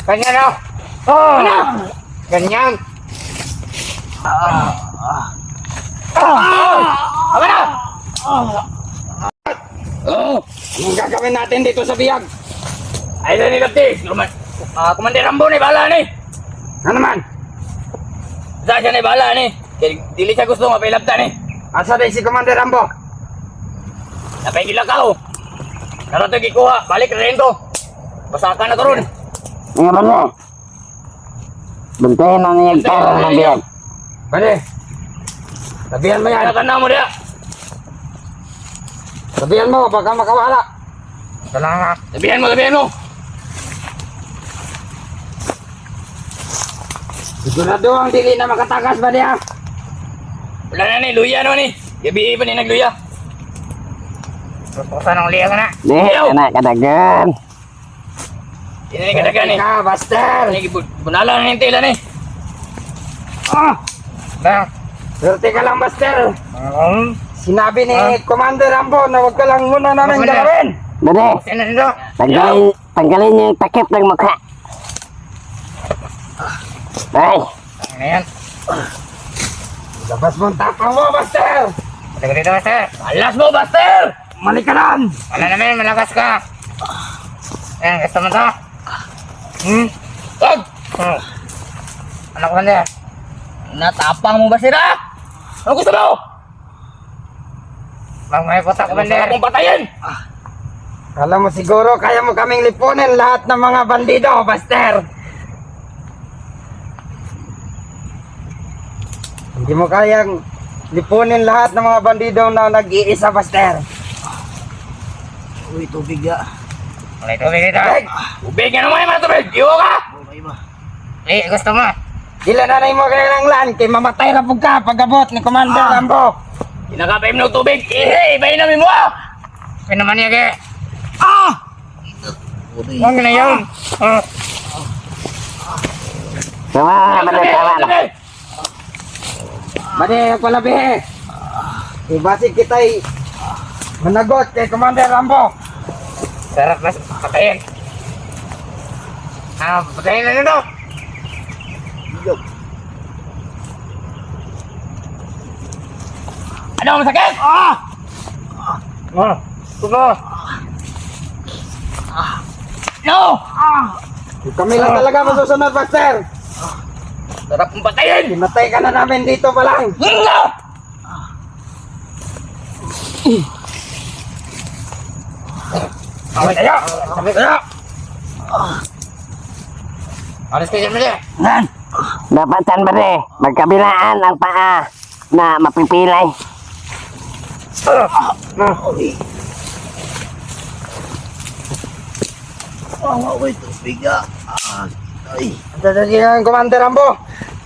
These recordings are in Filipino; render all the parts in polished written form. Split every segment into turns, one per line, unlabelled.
Ganyan na. Ano? Ganyan. Tama na! Anong gagawin natin dito sa biyag? Ay na ni Kapti. Kumandir Rambo ni bala ni. Ano naman? Saan siya ni bala ni? Dili siya gusto mapailabta ni. Asa din si Commander Rambo? Napay gilakaw. Narato gikuha. Balik rin to. Pasakan na to ron.
Nga ba niya? Bantayan na niya taro ng biyag.
Bale. Sabihan mo yan. Tanan mo diya. Sabihan mo, baka makawala. Salamat. Sabihan mo. Sigurado ang dili na makatakas ba niya? Wala na ni, luya no ni. Gabi pa ni nagluya. Tutusan ang liya ka na.
Di, anak kadagan.
Hindi na kadagan ni. Ika, Buster. Bunala na yung tila ni. Swerte ka lang, Buster. Sinabi ni Commander Rambo na huwag ka lang muna namin galawin.
Bade, tanggalin niyo yung takip ng mukha. Ay.
Ano yan? Labas mo ang tapang mo, Buster! Taga dito, Buster! Alas mo, Buster! Malikanan! Wala namin, malakas ka! Ayan, gusto mo ito? Wag! Anak ko na natapang mo ba sila? Ano gusto mo? Bang may putak ko ba nila akong patayin? Kala mo siguro kaya mo kaming lipunin lahat ng mga bandido, Buster! Hindi mo kayang lipunin lahat ng mga bandido na nag-iisa, Buster.
Uy, tubig ya.
May tubig dito. Tubig nga naman yung mga tubig. Iwo ka! Gusto mo? Dila na mo kailang lan kay mamatay na po ka pag-abot ni Commander Rambo. Kinakapay mo ng tubig. Ibayin namin mo! Kaya naman niya kaya. Huwag na yun.
Tama na.
Madi, palabi. Ibasig kita'y managot kay Commander Rambo. Sarap na patayin. Patayin na nito. Ano, masakit? Tugo. No! Kami lang talaga masusunod, Buster. Sarap mong patayin! Hinatay ka na namin dito pa lang! Hinga! Away tayo! Away tayo! Alis kayo dyan,
Dapat saan ba rin? Magkabilaan ang paa na mapipilay.
Ako'y tubig ah. Ay.
Dadali ang Commander Rambo!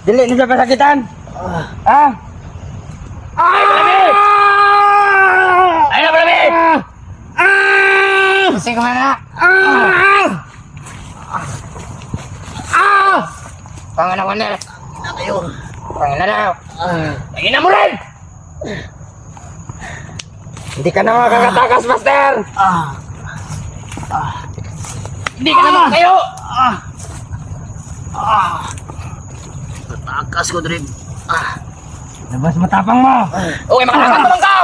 Dili niyo siya pasakitan! Ay, palabi! Ay na, palabi! Kasi ka na! Panganak ko na!
Na kayo.
Panganak na! Tangina mo rin! Hindi ka na makakatakas, Buster! Hindi ka na makakayo!
Takas ko, Dream.
Labas matapang mo! Okay, makakataman ka!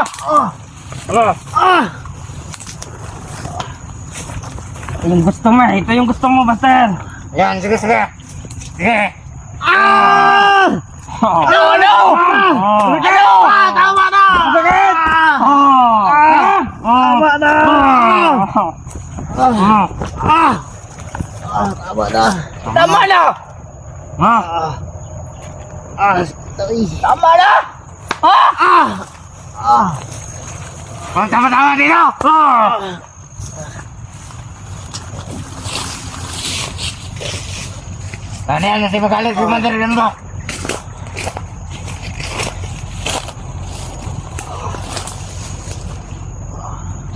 Ito yung gusto mo, ito yung gusto mo, Buster! Yan, sige. Sige! No! Ano?
Tama na!
Sakit!
Tama na! Tama na!
Tama na!
Ay.
Tama na! Tama dito! Ano yan? Nasi magalit si Commander Rambo.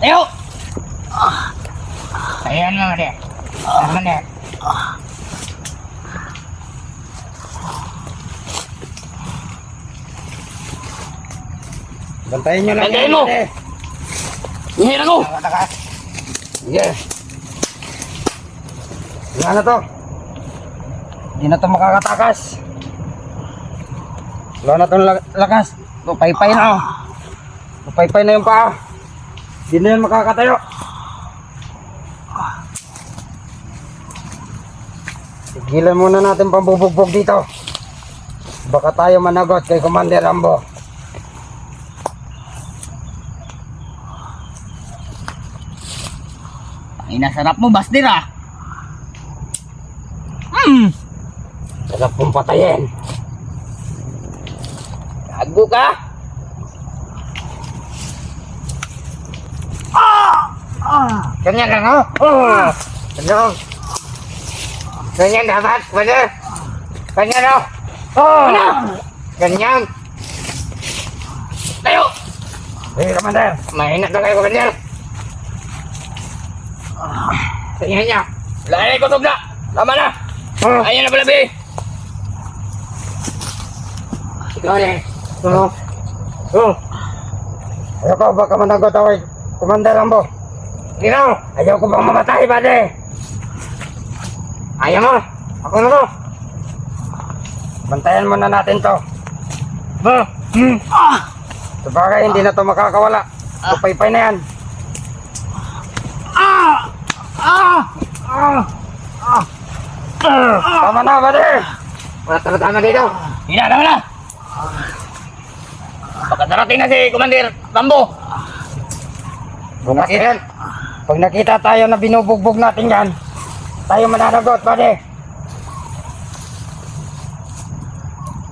Ayo! Ayan mo dia. Aman dia. Bantayin nyo lang. Bantayin mo! Hihira ko! Sige. Wala na to. Hindi na to makakatakas. Wala na tong lakas. Paypay na oh. Paypay na yung paa. Hindi na yan makakatayo. Tigilan muna natin pambubugbog dito. Baka tayo managot kay Commander Rambo.
Ay, nasarap mo, Bastir ah.
Sarap pong patayin. Gago ka? Ganyan lang oh. Ano? Ganyan dapat, brother. Ganyan oh. Ano? Ganyan. Tayo! Hey, Commander. Mahina na kayo, Commander. Ganyan niya. Wala na kutob na. Tama na. Ayan na pala, Bi. Ikaw na eh. Ayaw ko, baka managot ako eh. Commander Rambo. Ikaw, ayaw ko bang mamatay, pade? Ayaw mo. Ako na to. Bantayan muna natin to. Sabagay, hindi na to makakawala. Paypay na yan. Tama na, pade. Tama dito. Tama na. Baka darating na si Commander Rambo. Pag nakita tayo na binubugbog natin yan, tayo mananagot, pade.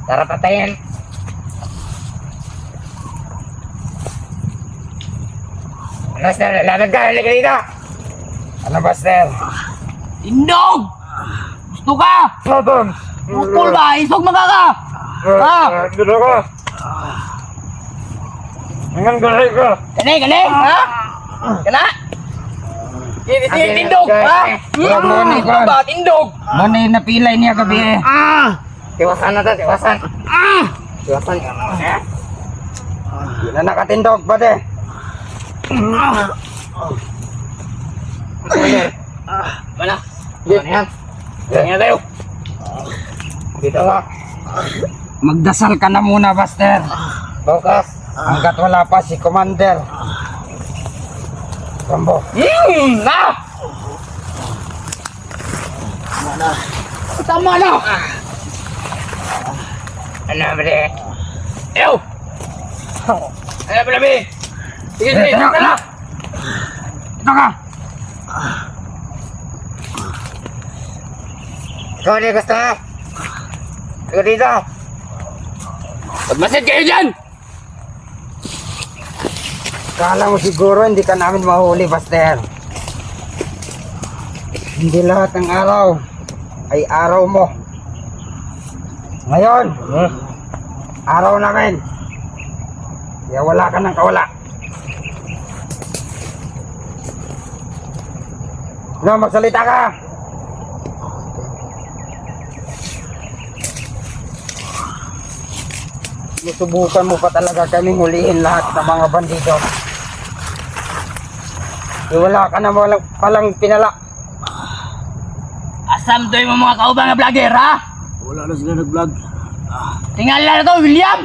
Tara patayin. Ano, Buster? Lamag ka, halika dito. Ano, Buster?
Indog! Gusto ka? Pupul ba? Isog magaka!
Gusto ko. Hanggang galing ko.
Kani? Ha? Kana? Tindog! Ha? Gusto ba? Tindog!
Muna yung napilay niya gabi eh. Tiwasan na to, tiwasan. Tiwasan ka. Hindi na nakatindog, pade.
Mana?
Yan. Yan tayo. Dito ka. Magdasal ka na muna, Buster. Bukas. Hanggat wala pa si Commander Rambo.
Tama na!
Ano, bre?
Ew! Ano pala, Bi? Sige,
Dito ka. Dito ka. Ikaw di gusto mo? Ikaw dito.
Magmasid kayo dyan!
Kala mo siguro hindi ka namin mahuli, Buster. Hindi lahat ng araw ay araw mo. Ngayon, araw namin. Kaya wala ka ng kawala. No, magsalita ka. Susubukan mo pa talaga kaming huliin lahat ng mga bandido. Wala ka na palang pinala.
Asam to yung mga kaubang na vlogger, ha?
Wala na sila nag-vlog.
Tingala na to, William!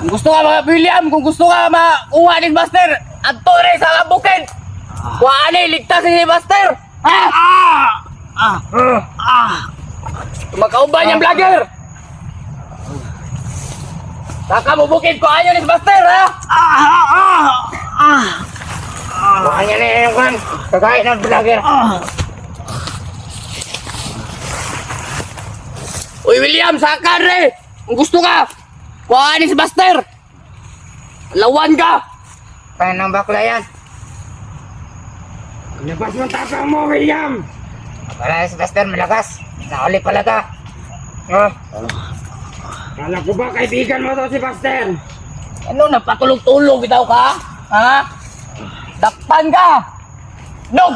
Kung gusto ka mga William, kung gusto ka makuha ni Buster, at rin sa bukid! Kuhaan ligtas si Buster! Ha? Magkauban yung vlogger! Saka mo bukid, kuhaan yun ni Buster, ha?
Kuhaan niya na yung kan. Kakain ng vlogger.
Uy, William, saka rin! Kung gusto ka, kuhaan ni si Buster! Lawan ka!
Kaya ng bakla yan. Labas mo tapang mo, William! Para si Buster malakas. Nauli pala ka. Kala ko ba kaibigan mo to si Buster?
Ano, napatulog-tulog bitaw ka? Ha? Dakpan ka! Nog!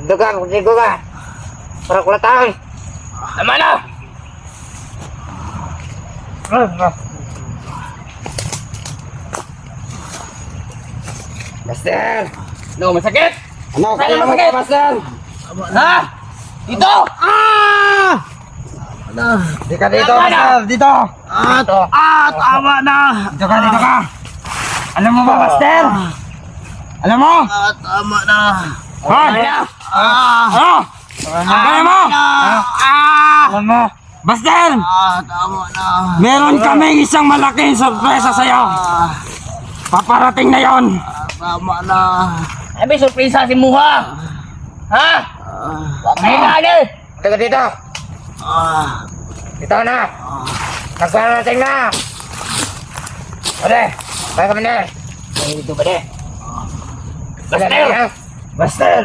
Dugang, kusigo ka. Para kulatang.
Tama na!
Master!
No, masakit!
Ano,
Saan
kaya mo
masakit?
ba, Master?
Ha? Dito!
Di ka dito,
Tama na!
Master! Dito!
Dito!
Tama na!
Dito ka, dito ka! Alam mo ba, Master? Alam mo?
Tama na!
Ha? Ano? Kaya mo? Alam mo? Master!
Tama na!
Meron kaming isang malaking sorpresa sa'yo. Paparating na yon.
Tama na!
Ay, may surpresa si Muha! Ha? Huwag na hinali!
Teka dito. Dito na. Nagparating na. Ode, kaya kami na.
Dito ba de?
Master! Master!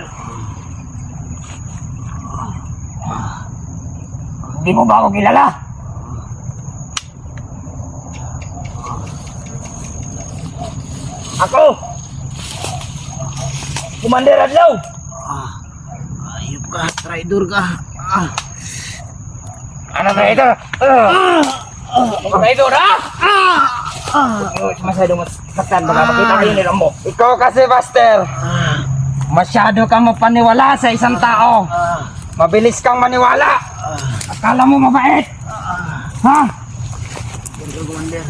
Hindi mo ba ako kilala? Ako! Commander Adlaw!
Ayup ka! Traidor ka!
Ano na ito?
Traidor ha? Masyado mas saktan baka makita kayo ni Rambo.
Ikaw kasi, Master. Masyado kang mapaniwala sa isang tao. Mabilis kang maniwala. Akala mo mabait. Ha?
Commander!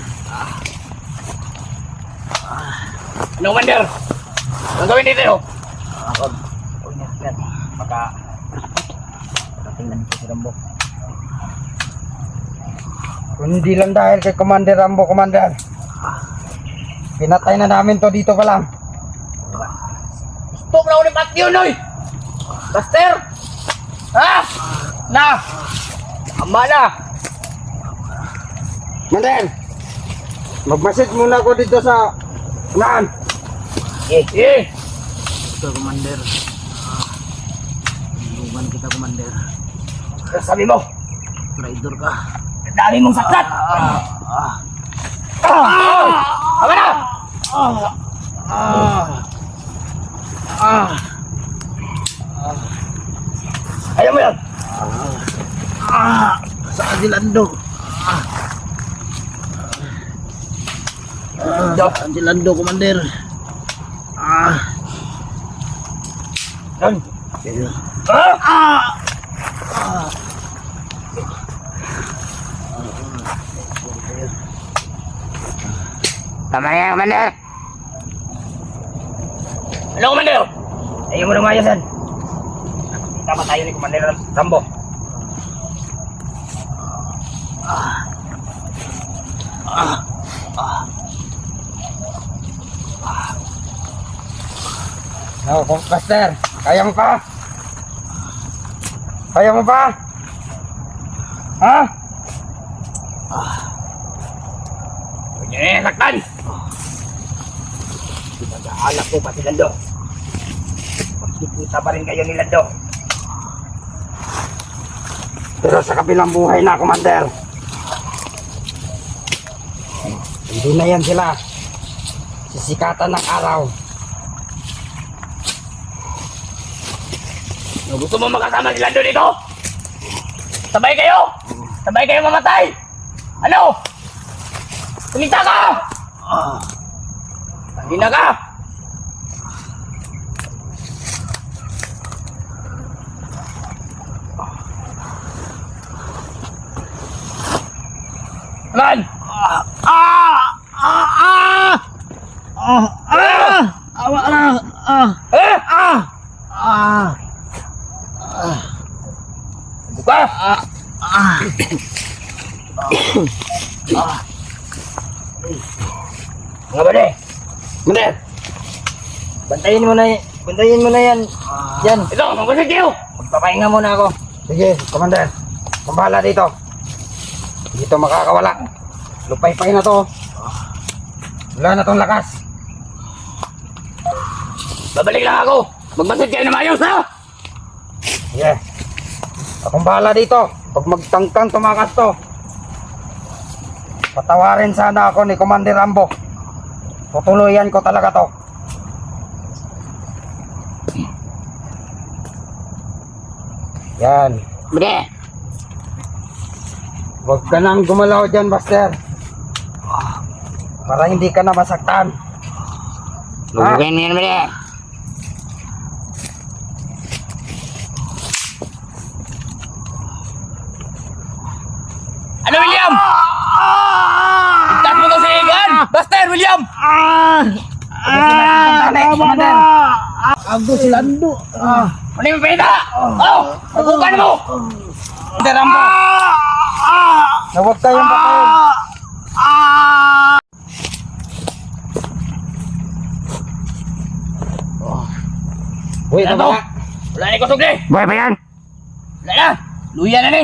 Ano, Commander? Ang gawin dito? Maka... Tingnan ko si Rambo.
Kundi lang dahil kay Commander Rambo, Commander. Pinatay na namin to dito pa lang.
Stop na ulit patio, Noy! Buster! Ha? Na! Tama na!
Commander! Magmasid muna ako dito sa unahan.
Eh!
Ito, Commander. Lugan kita, Commander.
Ano sabi mo?
Traidor ka.
Dami mong saklat! Tama na! Ayaw mo yan!
Sa Adilando. Adilando, Commander.
Yan!
Tama yan, Commander.
Ano, Commander? Ayaw mo na mayasan. Nakita pa tayo ni Commander Rambo.
No, Master. Kaya mo pa? Kaya mo pa? Ha?
Huwag niyo na saktan! Anak ko pa si Lando. Magkikita pa rin kayo ni Lando.
Pero sa kabilang buhay na, Commander. Hindi na yan sila. Sisikatan ng araw.
Gusto mo makasama si Lando dito? Sabay kayo! Sabay kayo mamatay! Ano? Kumita ka! Hindi na ka! Man!
Awa na!
Buka! Mga bade!
Commander!
Bantayin mo na yan. Yan. Ito, magbasag kayo! Magpapahinga muna ako.
Sige, Commander. Pambala dito. Dito makakawala. Lupay-pay na to. Wala na tong lakas.
Babalik lang ako. Magbasag kayo na mayos, ha?
Sige. Akong bahala dito. Pag magtangtang tumakas to. Patawarin sana ako ni Commander Rambo. Tutuluyan ko talaga to. Yan.
Bade!
Huwag ka nang gumalaw dyan, Buster. Para hindi ka na masaktan. Lugugin mo yan, Bade.
Ano, William? Ligtas mo to si Egan! Buster, William!
Commander.
Agus lando.
Ano yung pinita? Oh! Nagugan mo!
Commander Rambo.
Nawag tayong bakayan.
Uy,
Ano to? Wala na kusog ni!
Buhay pa yan?
Wala na! Luya na ni!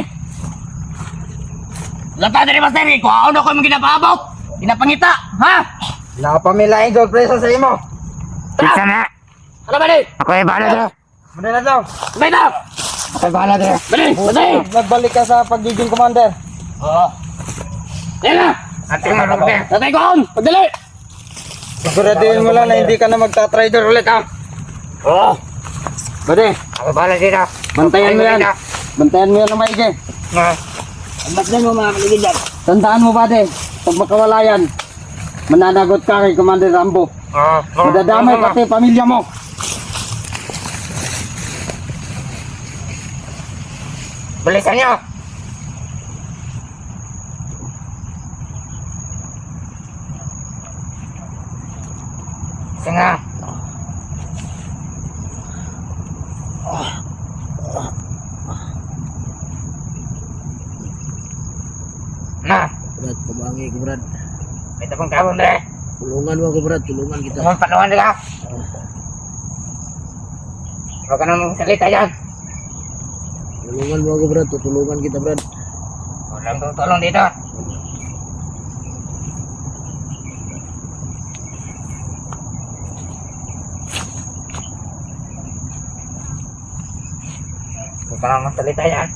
Lata na ni Master! Kuhaon ako yung ginapabok! Ginapangita! Ha?
Nakapamilain sorpresa sa imo.
Isa na.
Ano ba ni?
Ako ay bahala dito.
Muna na daw.
Sabay na!
Ako ay bahala dito.
Bali! Bali!
Nagbalik ka sa pagiging commander.
Oo! Yan na!
Ating malugugin.
Tatay ko on! Pagdali!
Siguraduhin mo lang na hindi ka na magta-trader ulit ha.
Oo!
Bade,
Ako bahala dito.
bantayan mo yan. Bantayan mo yan na maigi.
Ang basdan mo mga kaligid dyan!
Tandaan mo bade, pag makawala yan, mananagot ka kay Commander Rambo. Madadamay pati pamilya mo.
Bilisan nyo. Singa. Na,
Brad, pabangi ko Brad.
may tapong tabon dre.
Tulungan mo ako Brad, tulungan kita.
Huwag panuhan nila. Huwag ka nang salita dyan.
Tulungan mo ako Brad, tutulungan kita Brad.
Walang tutulong dito. Huwag ka nang magsalita yan.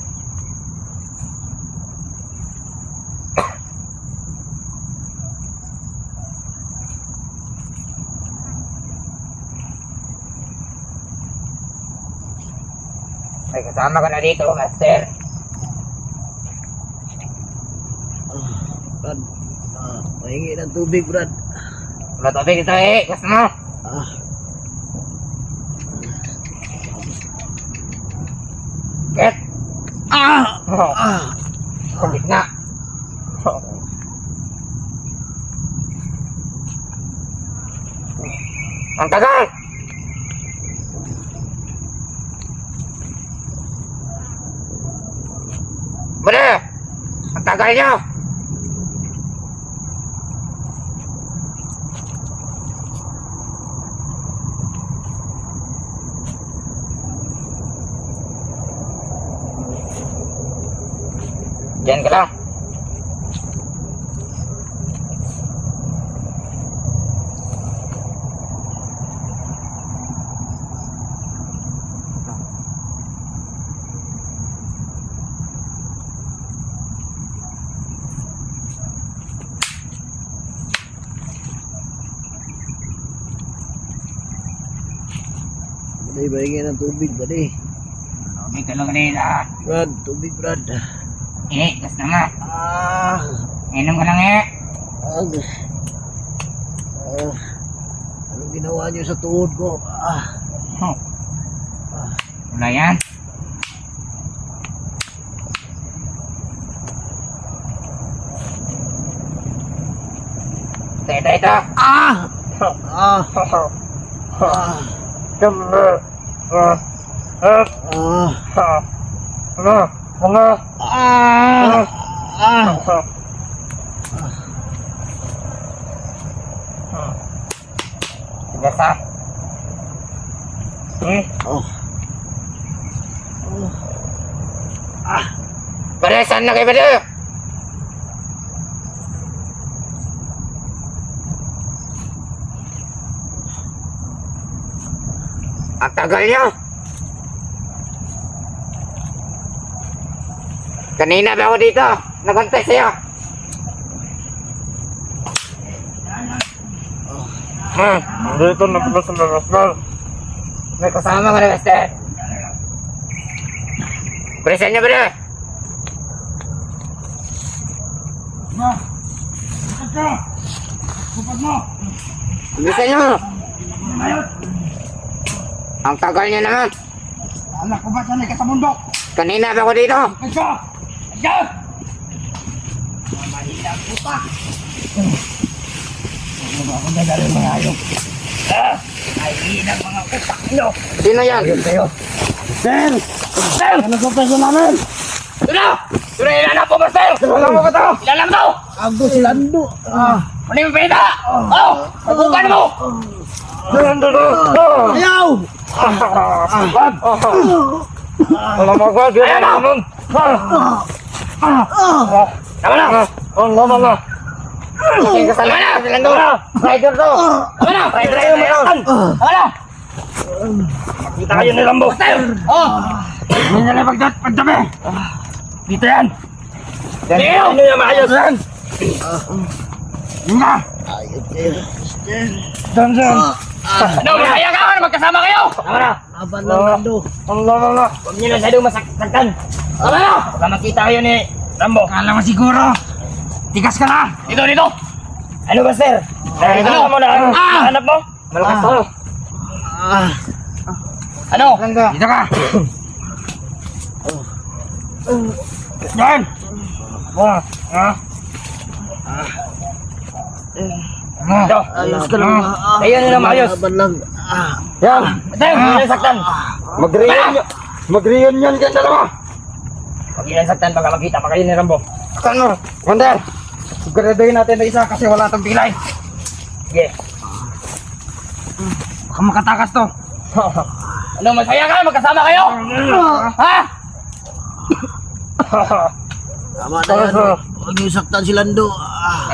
Ay, kasama ka na dito, Master.
Brad, pahingi ng tubig Brad.
Wala tubig ito eh. Gusto mo?
Ah,
Get! Oh, kulit na. Ang tagal! Bade! Ang tagal niyo! Diyan ka lang.
Bade, pahingi ng tubig Bade.
Tubig ka lang kanina.
Brad, tubig Brad.
Gusto mo?
Ah,
Inom ka lang eh.
ag. Anong ginawa niyo sa tuhod ko?
Wala yan. Ito.
Ah!
Biasa. Paresan na kayo ba doon? Ang tagal niyo. Kanina ba ako dito? Nagantay sa'yo.
Dito na sa labas.
May kasama ka na, Master. Presan niyo ba doon? Bilisan niyo. Ang tagal niya naman.
Anak ko ba sanay ka sa bundok?
Kanina pa ako dito.
Ikaw!
Ikaw!
Sino yan?
Sir! Sir! Ano sa peso namin?
Sino? Sino yung ilalap mo, Master?
Ano mo ba ito?
Ilalap mo!
Agus Lando.
Ano yung pinita? Oh! Pagbukan mo!
Ayaw!
Alam mo ba?
Ayaw mo! Tama na!
Tama na!
Tama na!
Lando! Rider to!
Tama na!
Rider tayo mo yan!
Tama na!
Kita kayo ni Rambo!
Master! Oh!
Hindi na lang pagdabi!
Dito yan!
Dito! Ano yung maayos yan? Yun na! Diyan!
Ano? Masaya ka! Magkasama kayo! Tama na!
Laban lang Lando.
Allah!
Huwag niyo na masyadong masaktan! Tama na! Baka makita kayo ni Rambo!
Kala mo siguro! Tigas ka na!
Dito, dito!
Ano ba, sir? Ito mo na! Hanap mo? Malakas to!
Ano?
Dito ka! Yan! Ito!
Ayos ka lang.
Ayan nila maayos!
Laban lang.
Yan!
Ito yung nasaktan!
Mag-reunion yan dalawa!
Huwag niyo nasaktan baka makita pa kayo ni Rambo!
Ano? Wander! Siguraduhin natin na isa kasi wala itong pilay!
Sige!
Baka makatakas to!
Ano? Masaya ka? Magkasama kayo? Ha?
Tama na yan. Huwag niyo saktan si Lando.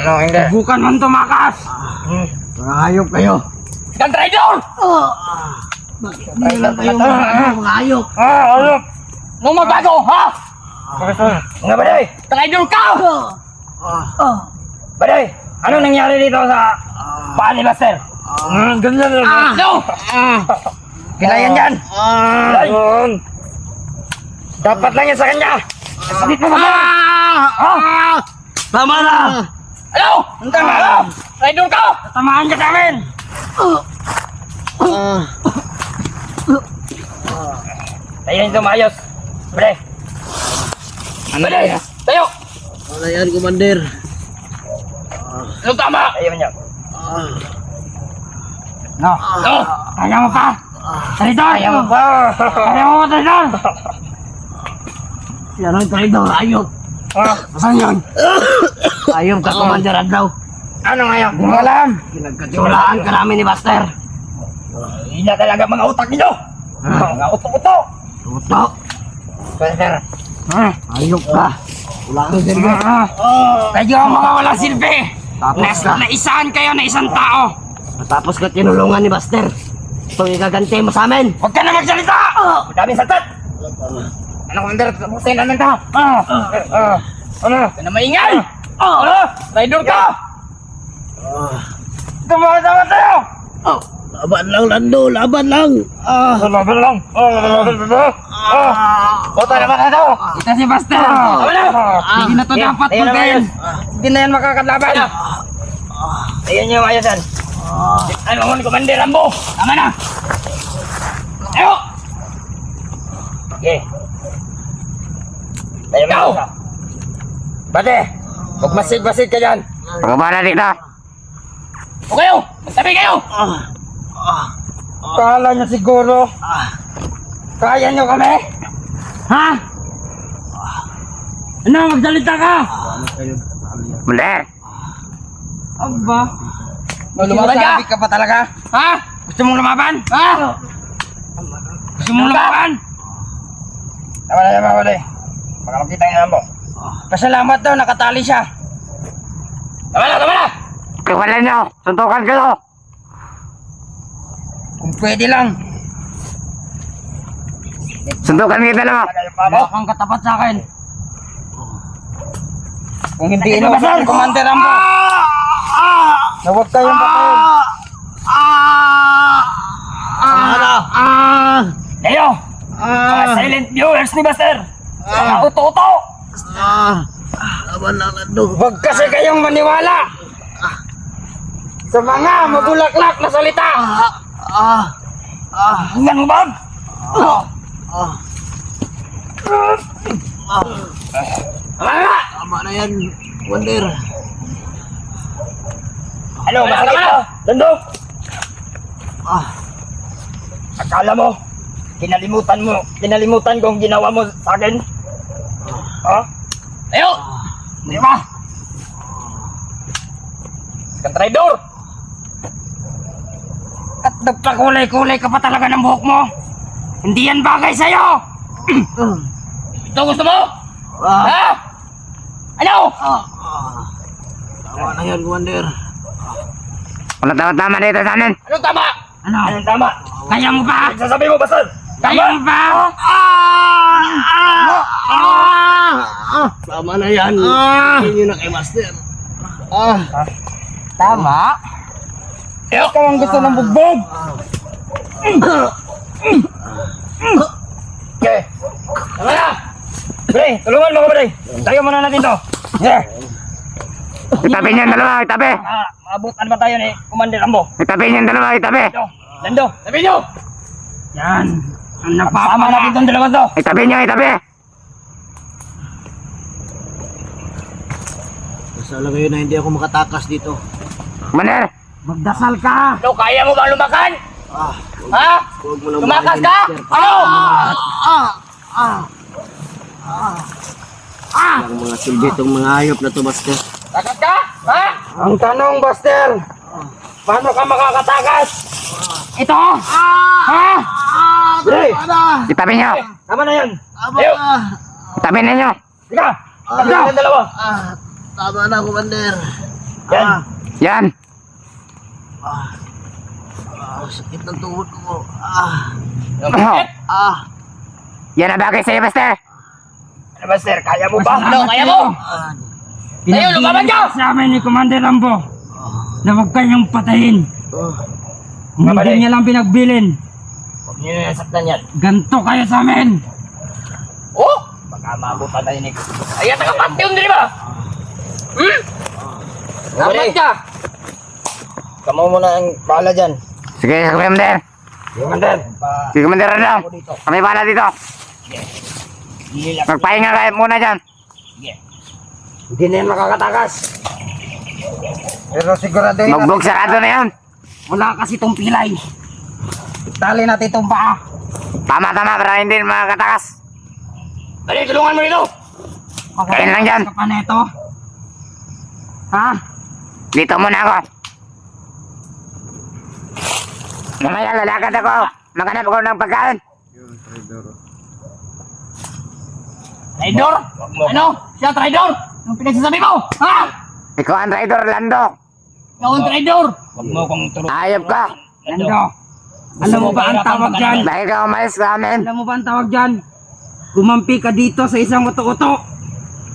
Ano? Hindi! Bukan man tumakas!
Mga hayop kayo.
Ikan traidor!
Hindi lang kayo mga hayop.
Ano?
Nung magbago, ha?
Nga Baday!
Traidor ka!
Baday! Ano nangyari dito sa paa ni Master? Ganyan lang!
Ano?
Pilayan yan! Dapat lang yan sa kanya! Sabit mo ba?
Tama na!
Ano?
Tama na!
Traidor ka!
Tamaan ka namin! Tayo nito maayos! Baday! Ano na yan?
Tayo!
Wala yan, Commander.
Ano tama?
Tayo niya!
No!
Kaya mo pa! Traidor! Kaya mo pa! Kaya mo pa, Traidor!
Yan ang traidor, hayop.
Saan yun?
Hayop ka, Commander Adlaw.
Ano ngayon? Hindi mo alam!
Pinagkatiwalaan ka namin ni Buster.
Hindi na talaga mga utak nyo! Mga uto-uto!
Tuto,
Master!
hayop ka. Wala kang sirga.
Kayo ang mga walang silbi!
Tapos ka.
Naisahan kayo na isang tao!
Tapos ka tinulungan ni Buster. Ito yung igaganti mo sa amin.
Huwag ka na magsalita! Madaming satat! Ano, Commander? Tapusin namin ito! Ano?
Huwag ka na maingay! Ano? Traidor ka!
Tumawa-tawa tayo!
Laban lang, Lando. Laban lang.
Laban lang! Bota naman na ito! Ito si Buster!
Tama na!
Hindi na ito dapat magkain! Hindi na yan makakalaban! Ayan niyo yung ayasan!
Ano mo ni Commander Rambo? Tama na! Tayo!
Okay. Tayo
Ikaw!
mo. Bate! Huwag masid-masid ka dyan! Pagkabara dito!
O kayo! Magtabi kayo!
Kala niyo siguro kaya niyo kami? Ha? Ano? Magsalita ka! Muli! Aba?
Lumaban ka!
Sinasabi ka pa talaga?
Ha?
Gusto mong lumaban?
Ha?
Gusto mong lumaban? Tama na yan, Mawali. Baka makita yung mo. Pasalamat daw, nakatali siya.
Tama na! Tama na!
Wala niyo! Suntukan kayo! Kung pwede lang. Suntukan kita naman. Huwag kang katapat sa akin. Kung hindi inuusan ni Commander Rambo, na huwag kayong bakayin.
Tayo! Mga silent viewers ni Buster! Mga uto-uto!
Laban lang, Lando.
Huwag kasi kayong maniwala sa mga mabulaklak na salita. Hanggang mo ba? Tama na!
Tama na yan, Commander.
Ano, masakit ka? Landong! Akala mo, kinalimutan ko ang ginawa mo sa akin? Ha? Ayo! Hindi ba? Kang traidor! At nagpakulay-kulay ka pa talaga ng buhok mo! Hindi yan bagay sa'yo! Ito gusto mo? Ha? Ano?
Tama na yan, Commander.
Wala tama dito sa amin.
Anong tama? Anong tama?
Kaya mo ba?
Sasabi mo, basta!
Kaya mo ba?
Tama na yan. Hindi na kay Master.
Tama?
Ikaw ang gusto ng bugbog! Okay. Tama na! Pre, tulungan mo ko, pre. Tayo muna natin to. Yeah.
Itabi niyo yung dalawa, itabi.
Maabutan ba tayo ni Commander Rambo?
Itabi niyo yung dalawa, itabi.
Lando, tabi nyo!
Yan. Ang
Napasama natin itong dalawa to.
Itabi niyo, itabi.
Basta lang ngayon na hindi ako makatakas dito.
Commander,
Magdasal ka.
Ano, kaya mo ba lumakan? Ha?
Huwag mo lang
Lumakas
mahalin,
ka?
Master.
Ano?
Ang mga silbitong mga hayop na to, Master.
Takas ka? Ha?
Ang tanong, Buster.
Paano ka makakatakas?
Ito. Ha?
Pre,
itabi niyo.
tama na yan. Tayo,
Itabi ninyo.
sige. Tabi ng dalawa.
Tama na, Commander.
Yan.
Yan.
Sakit ng tuhod ko.
Oh. Yan ang bagay sa'yo, Master.
Ano, Master? Kaya mo ba? Ano, kaya mo? Tayo, lumaban ka!
Sa amin ni Commander Rambo na huwag kayong patayin.
Babalik.
Hindi niya lang pinagbilin.
Huwag niyo na nasaktan yan.
Ganto kayo sa amin.
Oh! Baka maabutan tayo ni... Ayan, taga-pantheon din ba? Laban ka! Kamu muna ang bahala dyan.
Sige, Commander.
Commander.
Sige, Commander Random. Kami pala dito.
Hilak.
Magpahinga kayo muna dyan.
Hindi na yan makakatakas. Pero sigurado yun.
Magbog sarado na yan.
Wala kasi itong pilay. Tali natin itong paa.
Tama para hindi makatakas.
Dali, tulungan mo dito!
Kain lang dyan.
Ka pa neto. Ha?
Dito muna ako. Mamaya lalakad ako. Maghanap ako ng pagkain.
Traidor? Ano? Siya traidor? Anong pinagsasabi mo? Ha?
Ikaw ang rider, Lando.
Ikaw ang traidor! Huwag mo kong turo.
Ayop ka.
Lando. Alam mo ba ang tawag dyan?
Dahil ka umayos sa amin.
Alam mo ba ang tawag dyan? Gumampi ka dito sa isang uto-uto.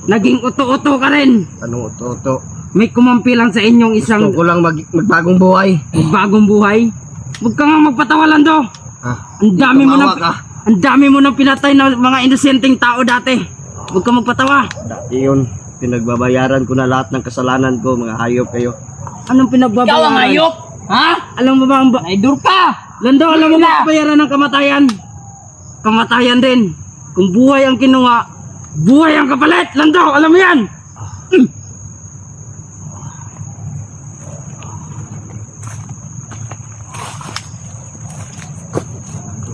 Naging uto-uto ka rin.
Anong uto-uto?
May kumampi lang sa inyong isang
Gusto ko lang magbagong buhay.
bagong buhay. Huwag ka nga magpatawa, Lando. Ang dami mo
Tumawa
nang
ka.
ang dami mo nang pinatay na mga inosenteng tao dati. Huwag ka magpatawa.
Dati yun, pinagbabayaran ko na lahat ng kasalanan ko, mga hayop kayo.
Anong pinagbabayaran?
Ikaw ang hayop! Ha?
Alam mo ba ang
Traidor ka!
Lando, alam mo ba ang bayaran ng kamatayan? Kamatayan din. Kung buhay ang kinuha, buhay ang kapalit. Lando, alam mo yan.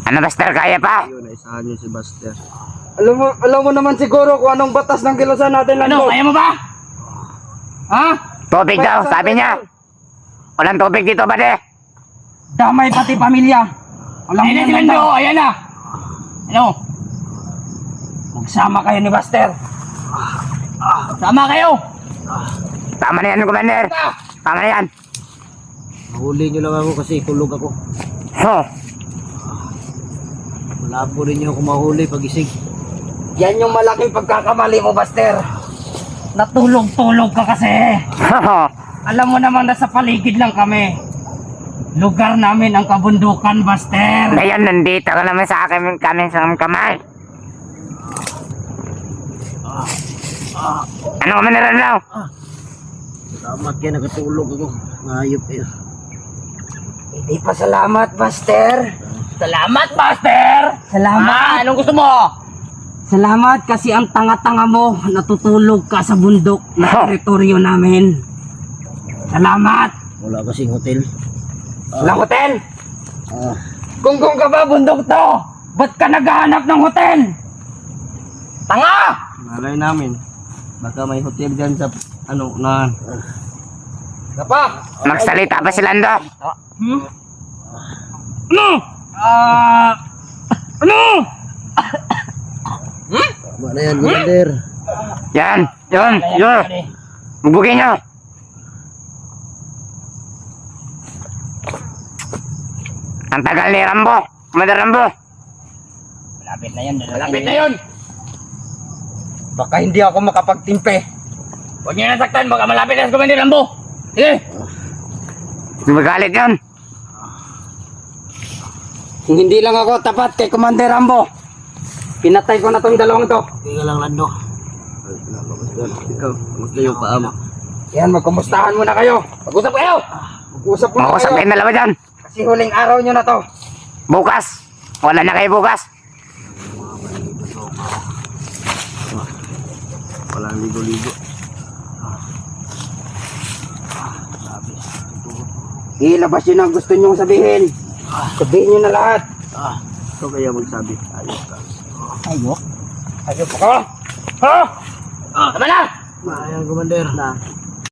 Ano, Master? Kaya pa?
Yun, naisahan yun si Buster.
Alam mo naman siguro kung anong batas ng kilusan natin,
Ano, kaya mo ba?
Ha?
Tubig daw, sabi niya. Walang tubig dito, bade.
Damay pati pamilya. Alam mo
Ayan na
yan,
si
Lando.
Lando, ayan na! Ano?
Magsama kayo ni Buster.
Sama kayo!
Tama na yan, Commander. Tama na yan.
Mahuli nyo lang ako kasi tulog ako.
Huh.
Malabo rin nyo ako mahuli pagising.
Yan yung malaking pagkakamali mo, Buster. Natulog-tulog ka kasi. Alam mo naman na sa paligid lang kami. Lugar namin ang kabundukan, Buster.
Ngayon, nandito ka naman sa akin kami sa kamay. Ano ka maniran daw?
Salamat kaya nakatulog ako. Mga hayop kayo.
Hindi pa salamat, Buster.
Salamat, Buster!
Salamat.
Anong gusto mo?
Salamat kasi ang tanga-tanga mo natutulog ka sa bundok na teritoryo namin. Salamat.
Wala kasing hotel.
Walang hotel?
Ah,
Kung ka ba bundok to, ba't ka naghahanap ng hotel? Tanga!
malay namin. Baka may hotel dyan sa ano na.
Kapa?
Magsalita pa si Lando.
Ano? Ano?
Wala yan, Commander.
Yan, yun. Bubugin nyo. Ang tagal ni Rambo. Commander Rambo.
Malapit na yan.
Malapit na yun!
Baka hindi ako makapagtimpe.
Huwag niyo nasaktan, baka malapit na sa Commander Rambo! Sige!
Magalit yun.
Kung hindi lang ako tapat kay Commander Rambo, pinatay ko na tong dalawang to.
Tingnan lang, Lando. Ikaw, gusto yung paa mo.
Yan, magkumustahan muna kayo.
Mag-usap kayo!
Mag-usap muna
Makusap
kayo.
kayong dalawa dyan.
Kasi huling araw nyo na to.
Bukas. Wala na kayo bukas.
Walang ligo-ligo.
Ilabas yun ang gusto nyong sabihin. Sabihin nyo na lahat.
Ito kaya magsabi. Ayos ka.
Ayok?
Ayun pa ka! Ha? Tama na!
Ayan, Commander. Na.